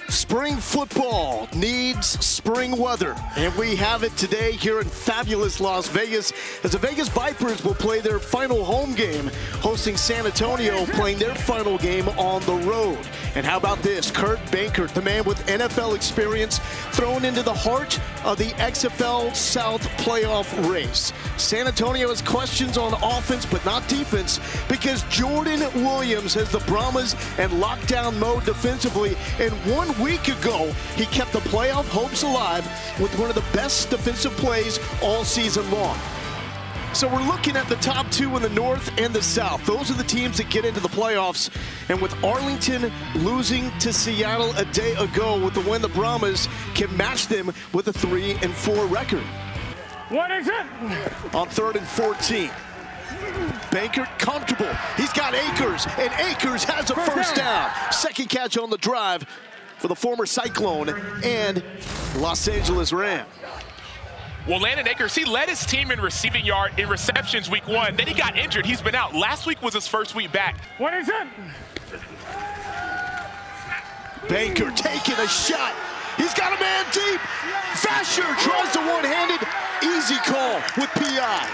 Spring football needs spring weather, and we have it today here in fabulous Las Vegas as the Vegas Vipers will play their final home game, hosting San Antonio, playing their final game on the road. And how about this? Kurt Benkert, the man with NFL experience, thrown into the heart of the XFL South playoff race. San Antonio has questions on offense, but not defense, because Jordan Williams has the Brahmas in lockdown mode defensively, and 1 week ago, he kept the playoff hopes alive with one of the best defensive plays all season long. So we're looking at the top two in the North and the South. Those are the teams that get into the playoffs. And with Arlington losing to Seattle a day ago with the win, the Brahmas can match them with a 3-4 record. What is it? On 3rd and 14. Benkert comfortable. He's got Akers, and Akers has a first down. Second catch on the drive for the former Cyclone and Los Angeles Ram. Well, Landon Akers, he led his team in receiving yard in receptions week 1. Then he got injured. He's been out. Last week was his first week back. What is it? Benkert taking a shot. He's got a man deep. Vasher tries the one-handed. Easy call with PI.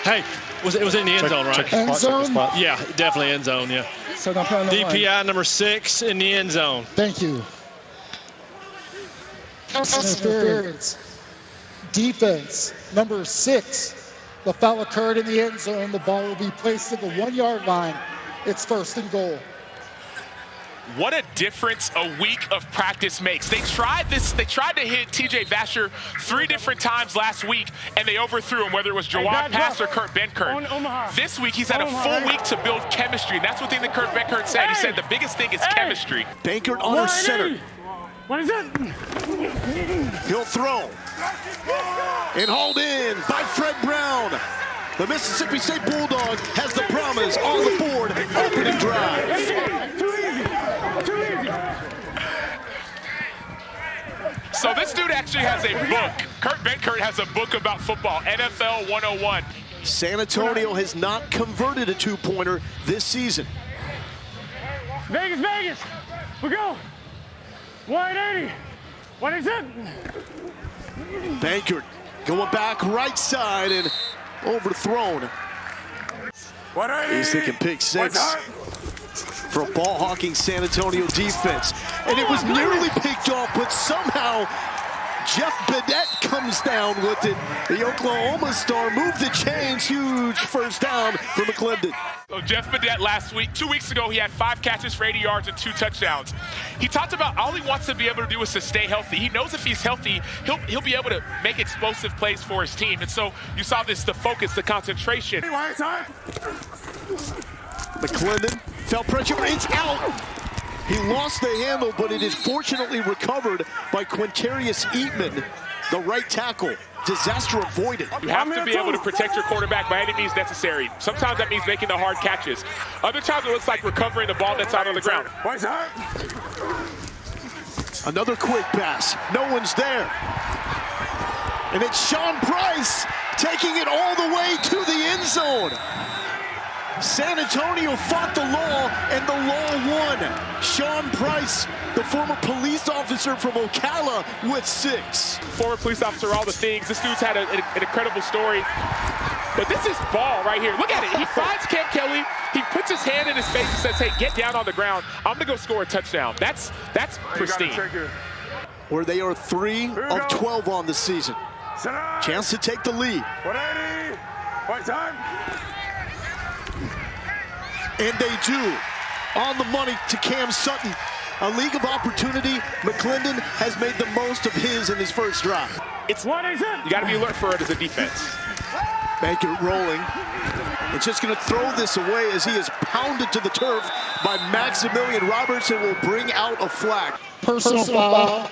Hey, it was in the end zone, right? End zone? Yeah, definitely end zone, yeah. So don't put on the DPI number 6 in the end zone. Thank you. Interference. Defense, number 6. The foul occurred in the end zone. The ball will be placed at the 1-yard line. It's 1st and goal. What a difference a week of practice makes. They tried to hit TJ Vasher 3 different times last week, and they overthrew him, whether it was Jawad Pass or Kurt Benkert. This week, he's had a full week to build chemistry, and that's one thing that Kurt Benkert said. He said the biggest thing is chemistry. Benkert on her center. What is it? He'll throw. And hauled in by Fred Brown. The Mississippi State Bulldog has the Brahmas on the board, opening drive. So this dude actually has a book. Kurt Benkert has a book about football, NFL 101. San Antonio has not converted a 2-pointer this season. Vegas, Vegas. We go. 180. What is it? Benkert going back right side and overthrown. He's thinking pick 6 for a ball-hawking San Antonio defense. And it was nearly picked off, but somehow Jeff Bedett comes down with it. The Oklahoma star moved the chains. Huge first down for McClendon. So Jeff Bedett last week, 2 weeks ago, he had 5 catches for 80 yards and 2 touchdowns. He talked about all he wants to be able to do is to stay healthy. He knows if he's healthy, he'll be able to make explosive plays for his team. And so you saw this, the focus, the concentration. McClendon felt pressure, it's out. He lost the handle, but it is fortunately recovered by Quintarius Eatman, the right tackle. Disaster avoided. You have to be able to protect your quarterback by any means necessary. Sometimes that means making the hard catches. Other times it looks like recovering the ball that's out on the ground. Another quick pass. No one's there. And it's Sean Price taking it all the way to the end zone. San Antonio fought the law, and the law won. Sean Price, the former police officer from Ocala, with 6. Former police officer, all the things. This dude's had an incredible story. But this is ball right here. Look at it. He finds Kent Kelly. He puts his hand in his face and says, hey, get down on the ground. I'm going to go score a touchdown. That's pristine. Where they are 3 of 12 on the season. Chance to take the lead. 180. What time? And they do. On the money to Cam Sutton. A league of opportunity. McClendon has made the most of his in his first drive. What is it? You got to be alert for it as a defense. Benkert rolling. It's just going to throw this away as he is pounded to the turf by Maximilian Roberts, and will bring out a flag. Personal foul.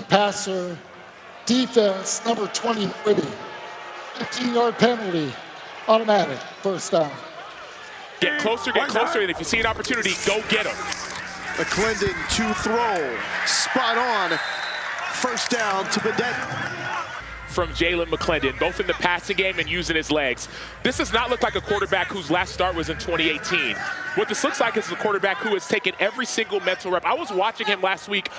Passer. Defense, number 23. 15-yard penalty. Automatic. First down. Get closer, and if you see an opportunity, go get him. McClendon to throw. Spot on. First down to Bedett. From Jalen McClendon, both in the passing game and using his legs. This does not look like a quarterback whose last start was in 2018. What this looks like is a quarterback who has taken every single mental rep. I was watching him last week.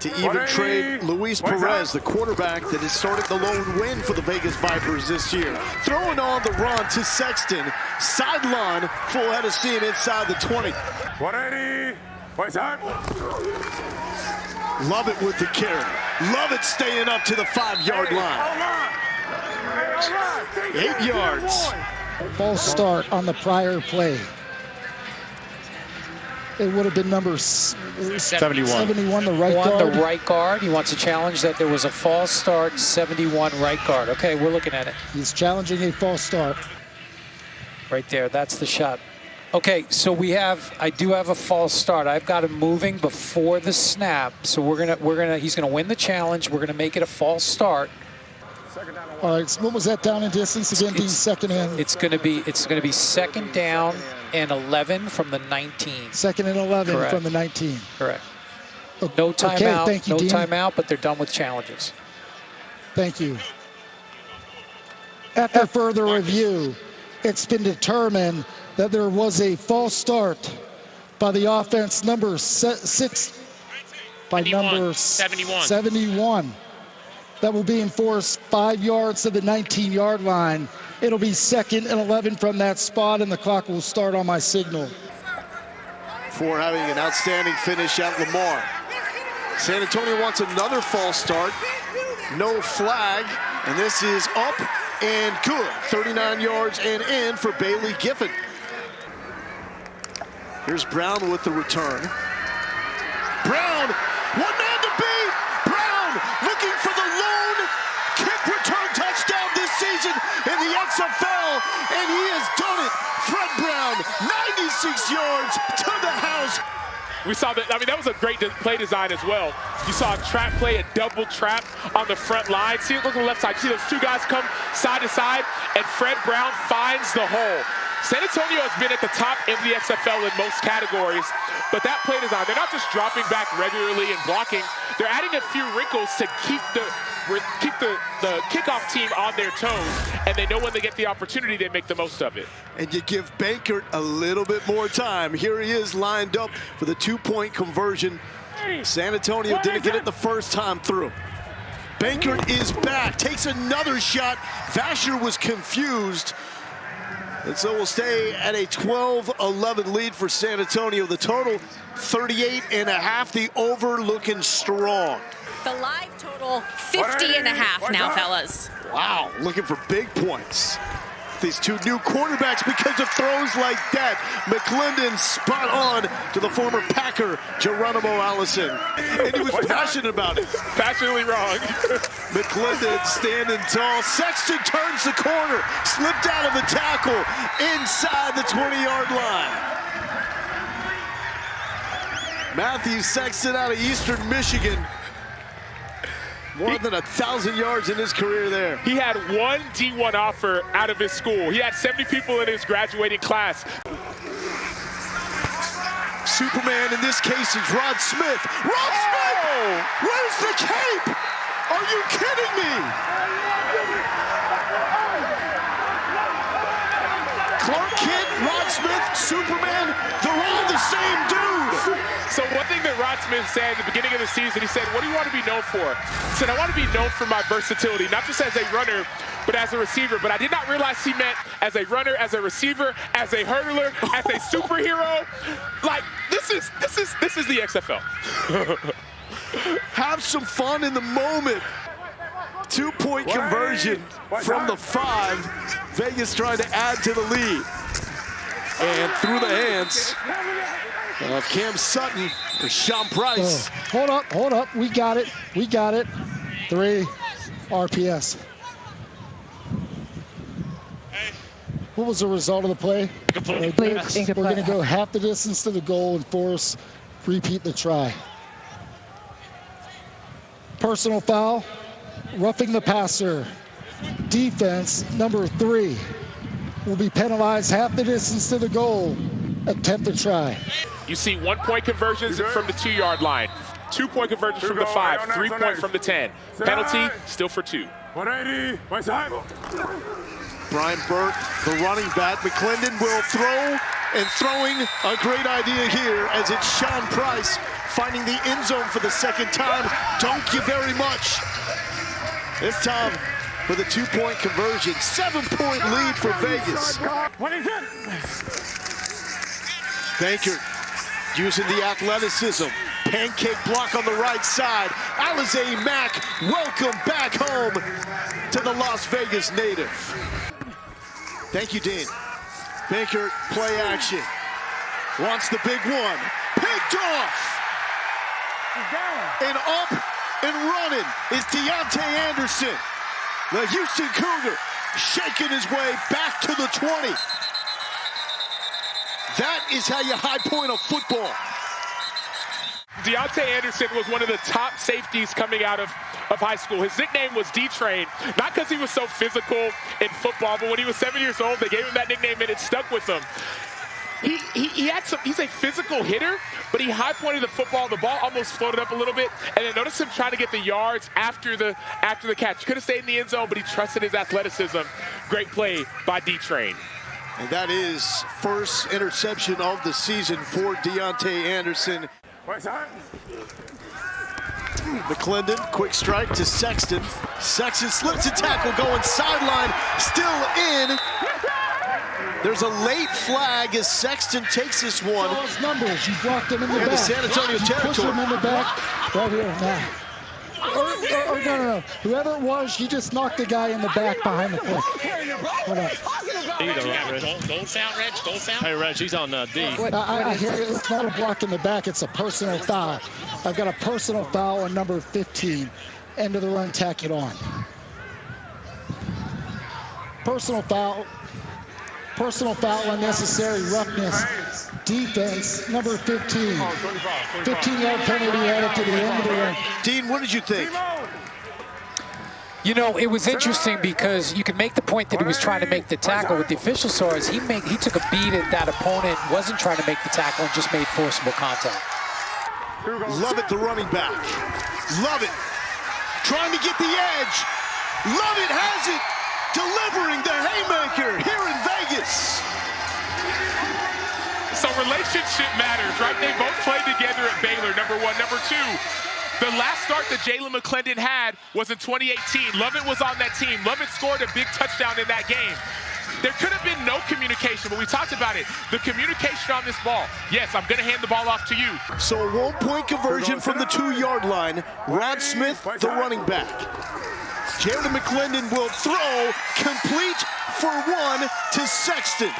To even trade Luis Perez, the quarterback that has started the lone win for the Vegas Vipers this year. Throwing on the run to Sexton, sideline, full head of steam inside the 20. 180. Wait time. Love it with the carry. Love it staying up to the 5-yard line. 8 yards. False start on the prior play. It would have been number 71, the right guard. The right guard. He wants to challenge that there was a false start, 71 right guard. Okay, we're looking at it. He's challenging a false start. Right there, that's the shot. Okay, so I do have a false start. I've got him moving before the snap. So he's gonna win the challenge. We're gonna make it a false start. All right, so what was that down in distance again? Being second and it's gonna be second down and 11 from the 19. Second and 11 Correct. from the 19. Correct. No timeout. Okay, thank you, no Dean. timeout, but they're done with challenges. Thank you. After further review, it's been determined that there was a false start by the offense number 6 by number 71. That will be enforced 5 yards to the 19-yard line. It'll be second and 11 from that spot, and the clock will start on my signal. For having an outstanding finish at Lamar. San Antonio wants another false start. No flag, and this is up and good. 39 yards and in for Bailey Giffen. Here's Brown with the return. Brown, one man to beat. Brown looking for the lone kick return touchdown this season in the XFL, and he has done it. Fred Brown, 96 yards to the house. We saw that, that was a great play design as well. You saw a trap play, a double trap on the front line. See, look on the left side. See those two guys come side to side, and Fred Brown finds the hole. San Antonio has been at the top in the XFL in most categories, but that play design, they're not just dropping back regularly and blocking, they're adding a few wrinkles to keep the kickoff team on their toes, and they know when they get the opportunity, they make the most of it. And you give Bankert a little bit more time. Here he is lined up for the 2-point conversion. San Antonio didn't get it the first time through. Bankert is back, takes another shot. Vasher was confused. And so we'll stay at a 12-11 lead for San Antonio. The total, 38.5. The over looking strong. The live total, 50.5 now, fellas. Wow, looking for big points. These two new quarterbacks because of throws like that. McClendon spot on to the former Packer, Geronimo Allison. And he was passionate about it. Passionately wrong. McClendon standing tall. Sexton turns the corner, slipped out of the tackle inside the 20-yard line. Matthew Sexton out of Eastern Michigan. More than 1,000 yards in his career there. He had one D1 offer out of his school. He had 70 people in his graduating class. Superman in this case is Rod Smith. Rod Smith! Where's the cape? Are you kidding me? Clark Kent, Rod Smith, Superman, they're all the same dude. So one thing that Rod Smith said at the beginning of the season, he said, what do you want to be known for? He said, I want to be known for my versatility, not just as a runner, but as a receiver. But I did not realize he meant as a runner, as a receiver, as a hurdler, as a superhero. Like, this is the XFL. Have some fun in the moment. 2-point conversion from the 5. Vegas trying to add to the lead. And through the hands of Cam Sutton or Sean Price. Hold up. We got it. 3 RPS. What was the result of the play? We're going to go half the distance to the goal and force repeat the try. Personal foul, roughing the passer. Defense, number 3, will be penalized half the distance to the goal. Attempt to try. You see 1-point conversions from the 2-yard line, 2-point conversions from the 5, 3-point from the 10. Penalty, still for 2. 180, right side. Brian Burt, the running back. McClendon will throw And throwing, a great idea here as it's Sean Price finding the end zone for the second time. Don't you very much. This time for the 2-point conversion. 7-point lead for Vegas. Bankert using the athleticism. Pancake block on the right side. Alize Mack, welcome back home to the Las Vegas native. Thank you, Dean. Bankert, play action. Wants the big one. Picked off. And up and running is Deontay Anderson. The Houston Cougar shaking his way back to the 20. That is how you high point a football. Deontay Anderson was one of the top safeties coming out of high school. His nickname was D-Train, not because he was so physical in football, but when he was 7 years old, they gave him that nickname and it stuck with him. He's a physical hitter, but he high pointed the football. The ball almost floated up a little bit, and then notice him trying to get the yards after the catch. Could have stayed in the end zone, but he trusted his athleticism. Great play by D-Train. And that is first interception of the season for Deontay Anderson. McClendon, quick strike to Sexton. Sexton slips a tackle, going sideline, still in. There's a late flag as Sexton takes this one. Those numbers, you blocked him in the back. The San Antonio territory. Push him in the back, right here now. No. Whoever it was, you just knocked the guy in the back behind the play. Hold on. Don't foul, Reg. Don't foul. Hey, Reg, he's on D. I hear it. It's not a block in the back. It's a personal foul. I've got a personal foul on number 15. End of the run, tack it on. Personal foul. Personal foul, unnecessary roughness. Defense, number 15. 15-yard penalty added to the end of the run. Dean, what did you think? You know, it was interesting because you could make the point that he was trying to make the tackle. What the official saw is he took a beat at that opponent, wasn't trying to make the tackle, and just made forcible contact. Love it, the running back. Love it. Trying to get the edge. Love it, has it. Delivering the haymaker here in Vegas. So relationship matters, right? They both played together at Baylor, number one. Number two, the last start that Jalen McClendon had was in 2018. Lovett was on that team. Lovett scored a big touchdown in that game. There could have been no communication, but we talked about it. The communication on this ball. Yes, I'm going to hand the ball off to you. So a 1-point conversion from the 2-yard line. Rod Smith, the running back. Jared McClendon will throw, complete for 1 to Sexton.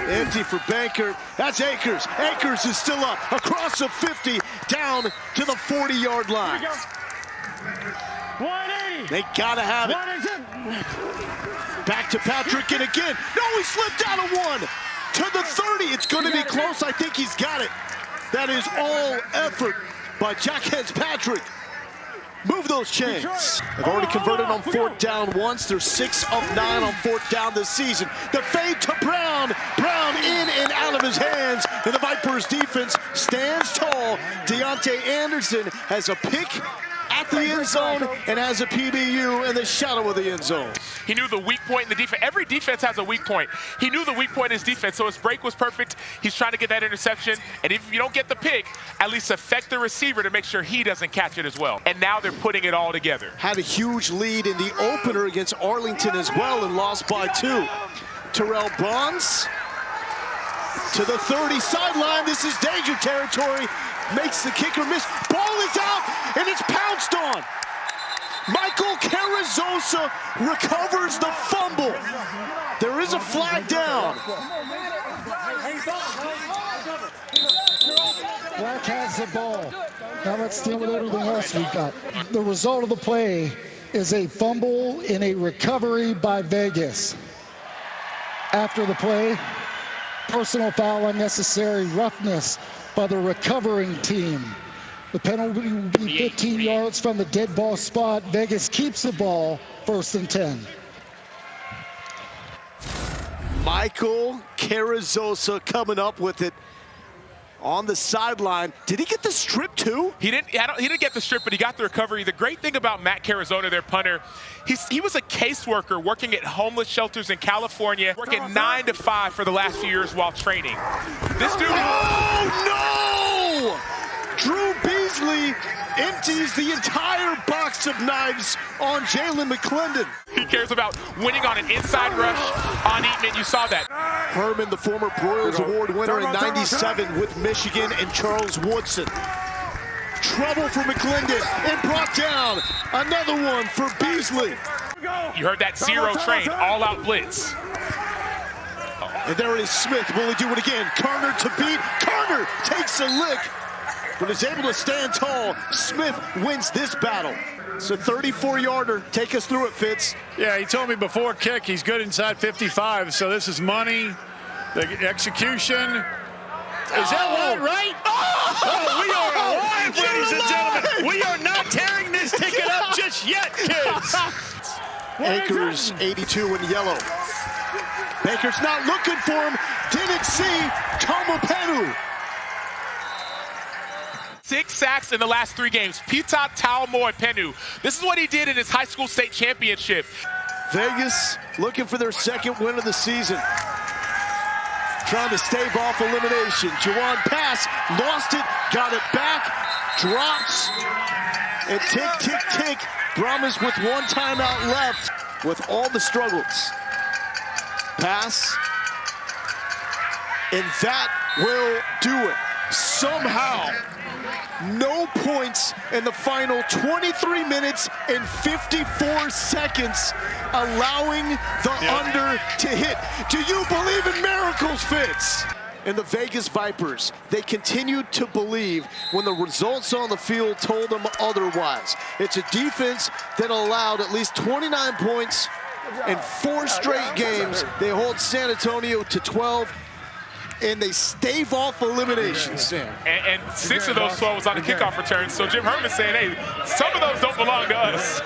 Empty for Bankert. That's Akers. Akers is still up. Across the 50, down to the 40-yard line. 180. They gotta have it. Back to Patrick, and again. No, he slipped out of 1. To the 30. It's going to be close. I think he's got it. That is all effort by Jackheads Patrick. Move those chains. They've already converted on 4th down once. They're 6 of 9 on 4th down this season. The fade to Brown. Brown in and out of his hands. And the Vipers defense stands tall. Deontay Anderson has a pick at the end zone and has a PBU in the shadow of the end zone. He knew the weak point in the defense. Every defense has a weak point. He knew the weak point in his defense, so his break was perfect. He's trying to get that interception, and if you don't get the pick, at least affect the receiver to make sure he doesn't catch it as well. And now they're putting it all together. Had a huge lead in the opener against Arlington as well and lost by 2. Terrell Bonds to the 30 sideline. This is danger territory. Makes the kicker miss. Ball is out, and it's pounced on. Michael Carrizosa recovers the fumble. There is a flag down. Black has the ball. Now let's deal with everything else we've got. The result of the play is a fumble in a recovery by Vegas. After the play, personal foul, unnecessary roughness by the recovering team. The penalty will be 15 yards from the dead ball spot. Vegas keeps the ball, 1st and 10. Michael Carrizosa coming up with it. on the sideline. Did he get the strip too? He didn't get the strip, but he got the recovery. The great thing about Matt Carazona, their punter, he was a caseworker working at homeless shelters in California, working 9 to 5 for the last few years while training. This dude. Oh no! Drew Beasley empties the entire box of knives on Jalen McClendon. He cares about winning on an inside rush on Eatman. You saw that. Herman, the former Broyles Award winner in '97 with Michigan, and Charles Woodson. Trouble for McClendon and brought down. Another one for Beasley. You heard that zero train, all-out blitz. And there it is, Smith. Will he do it again? Carter to beat. Carter takes a lick, but is able to stand tall. Smith wins this battle. It's a 34-yarder. Take us through it, Fitz. Yeah, he told me before kick he's good inside 55, so this is money. The execution. Is that one right? Oh, we are alive, ladies and gentlemen. We are not tearing this ticket up just yet, kids. Akers, 82 in yellow. Baker's not looking for him. Didn't see Tomopenu. 6 sacks in the last 3 games. Pita Taumoepenu. This is what he did in his high school state championship. Vegas looking for their second win of the season. Trying to stave off elimination. Juwan pass, lost it, got it back, drops, and tick, tick, tick. Brahmas with 1 timeout left with all the struggles. Pass, and that will do it. Somehow, no points in the final 23 minutes and 54 seconds, allowing the under to hit. Do you believe in miracles, Fitz? And the Vegas Vipers, they continued to believe when the results on the field told them otherwise. It's a defense that allowed at least 29 points in 4 straight games. They hold San Antonio to 12. And they stave off eliminations. And 6 of those 12 was on the kickoff return. So Jim Herman's saying, hey, some of those don't belong to us.